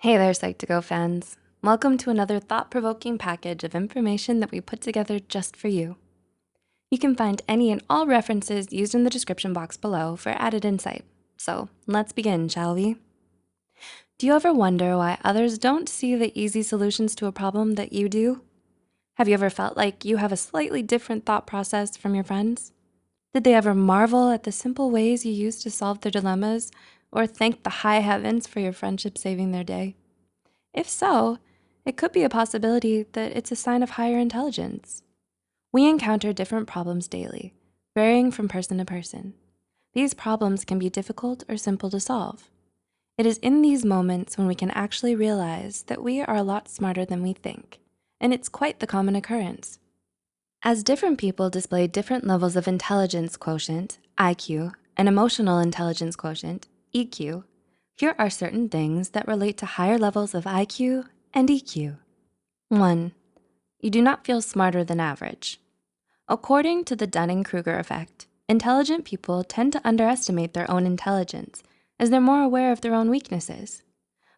Hey there, Psych2Go fans. Welcome to another thought-provoking package of information that we put together just for you. You can find any and all references used in the description box below for added insight. So let's begin, shall we? Do you ever wonder why others don't see the easy solutions to a problem that you do? Have you ever felt like you have a slightly different thought process from your friends? Did they ever marvel at the simple ways you use to solve their dilemmas or thank the high heavens for your friendship saving their day? If so, it could be a possibility that it's a sign of higher intelligence. We encounter different problems daily, varying from person to person. These problems can be difficult or simple to solve. It is in these moments when we can actually realize that we are a lot smarter than we think, and it's quite the common occurrence. As different people display different levels of intelligence quotient, IQ, and emotional intelligence quotient, EQ, here are certain things that relate to higher levels of IQ and EQ. 1, you do not feel smarter than average. According to the Dunning-Kruger Effect, intelligent people tend to underestimate their own intelligence as they're more aware of their own weaknesses.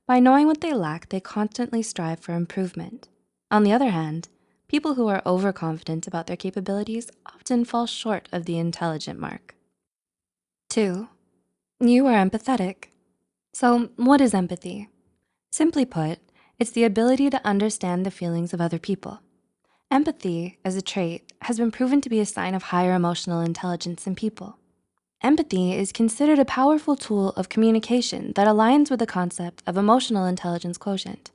By knowing what they lack, they constantly strive for improvement. On the other hand, people who are overconfident about their capabilities often fall short of the intelligent mark. 2, you are empathetic. So what is empathy? Simply put, it's the ability to understand the feelings of other people. Empathy, as a trait, has been proven to be a sign of higher emotional intelligence in people. Empathy is considered a powerful tool of communication that aligns with the concept of emotional intelligence quotient.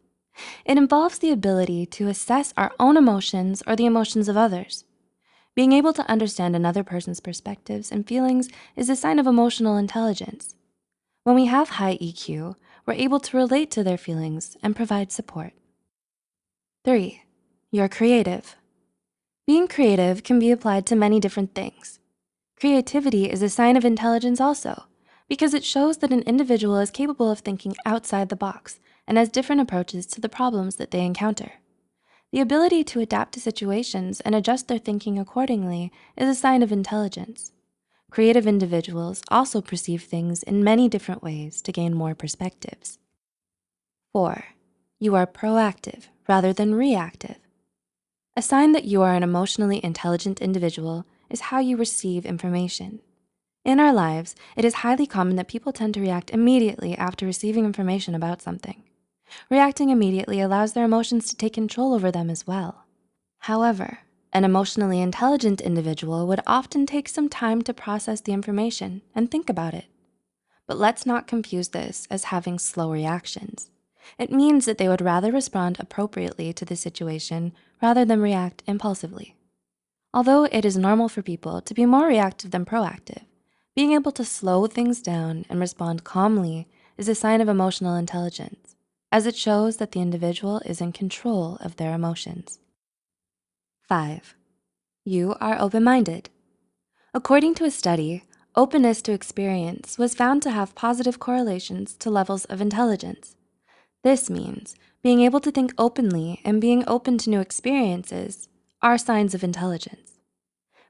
It involves the ability to assess our own emotions or the emotions of others. Being able to understand another person's perspectives and feelings is a sign of emotional intelligence. When we have high EQ, we're able to relate to their feelings and provide support. 3, you're creative. Being creative can be applied to many different things. Creativity is a sign of intelligence also, because it shows that an individual is capable of thinking outside the box and has different approaches to the problems that they encounter. The ability to adapt to situations and adjust their thinking accordingly is a sign of intelligence. Creative individuals also perceive things in many different ways to gain more perspectives. 4, you are proactive rather than reactive. A sign that you are an emotionally intelligent individual is how you receive information. In our lives, it is highly common that people tend to react immediately after receiving information about something. Reacting immediately allows their emotions to take control over them as well. However, an emotionally intelligent individual would often take some time to process the information and think about it. But let's not confuse this as having slow reactions. It means that they would rather respond appropriately to the situation rather than react impulsively. Although it is normal for people to be more reactive than proactive, being able to slow things down and respond calmly is a sign of emotional intelligence, as it shows that the individual is in control of their emotions. 5, you are open-minded. According to a study, openness to experience was found to have positive correlations to levels of intelligence. This means being able to think openly and being open to new experiences are signs of intelligence.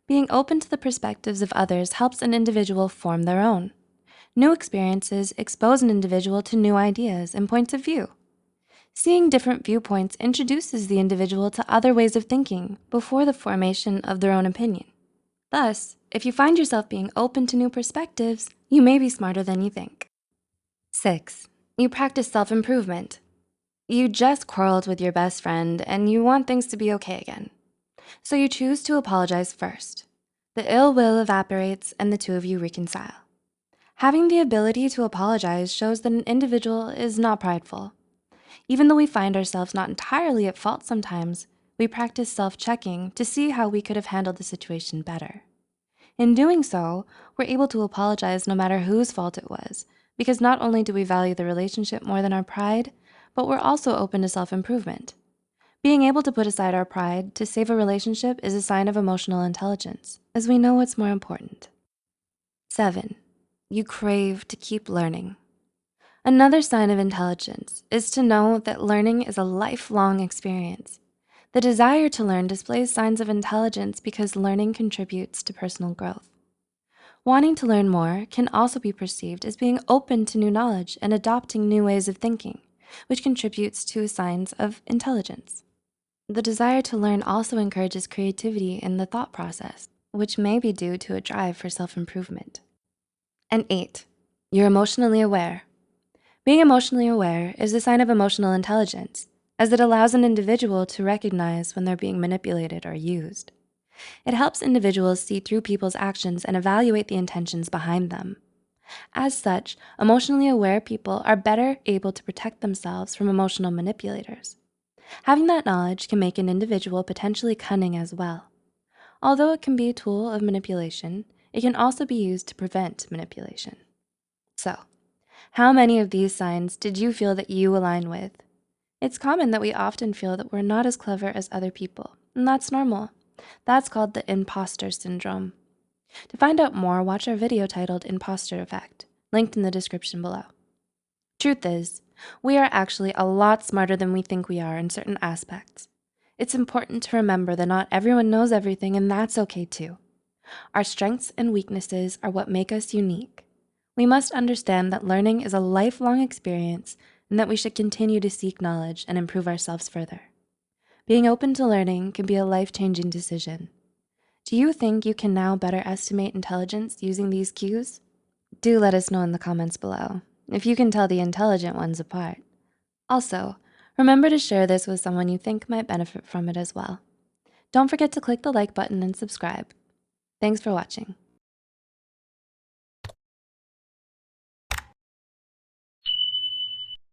Being open to the perspectives of others helps an individual form their own. New experiences expose an individual to new ideas and points of view. Seeing different viewpoints introduces the individual to other ways of thinking before the formation of their own opinion. Thus, if you find yourself being open to new perspectives, you may be smarter than you think. 6, you practice self-improvement. You just quarreled with your best friend and you want things to be okay again. So you choose to apologize first. The ill will evaporates and the two of you reconcile. Having the ability to apologize shows that an individual is not prideful. Even though we find ourselves not entirely at fault sometimes, we practice self-checking to see how we could have handled the situation better. In doing so, we're able to apologize no matter whose fault it was, because not only do we value the relationship more than our pride, but we're also open to self-improvement. Being able to put aside our pride to save a relationship is a sign of emotional intelligence, as we know what's more important. 7, you crave to keep learning. Another sign of intelligence is to know that learning is a lifelong experience. The desire to learn displays signs of intelligence because learning contributes to personal growth. Wanting to learn more can also be perceived as being open to new knowledge and adopting new ways of thinking, which contributes to signs of intelligence. The desire to learn also encourages creativity in the thought process, which may be due to a drive for self-improvement. And 8, you're emotionally aware. Being emotionally aware is a sign of emotional intelligence, as it allows an individual to recognize when they're being manipulated or used. It helps individuals see through people's actions and evaluate the intentions behind them. As such, emotionally aware people are better able to protect themselves from emotional manipulators. Having that knowledge can make an individual potentially cunning as well. Although it can be a tool of manipulation, it can also be used to prevent manipulation. So, how many of these signs did you feel that you align with? It's common that we often feel that we're not as clever as other people, and that's normal. That's called the imposter syndrome. To find out more, watch our video titled Impostor Effect, linked in the description below. Truth is, we are actually a lot smarter than we think we are in certain aspects. It's important to remember that not everyone knows everything, and that's okay too. Our strengths and weaknesses are what make us unique. We must understand that learning is a lifelong experience and that we should continue to seek knowledge and improve ourselves further. Being open to learning can be a life-changing decision. Do you think you can now better estimate intelligence using these cues? Do let us know in the comments below if you can tell the intelligent ones apart. Also, remember to share this with someone you think might benefit from it as well. Don't forget to click the like button and subscribe. Thanks for watching.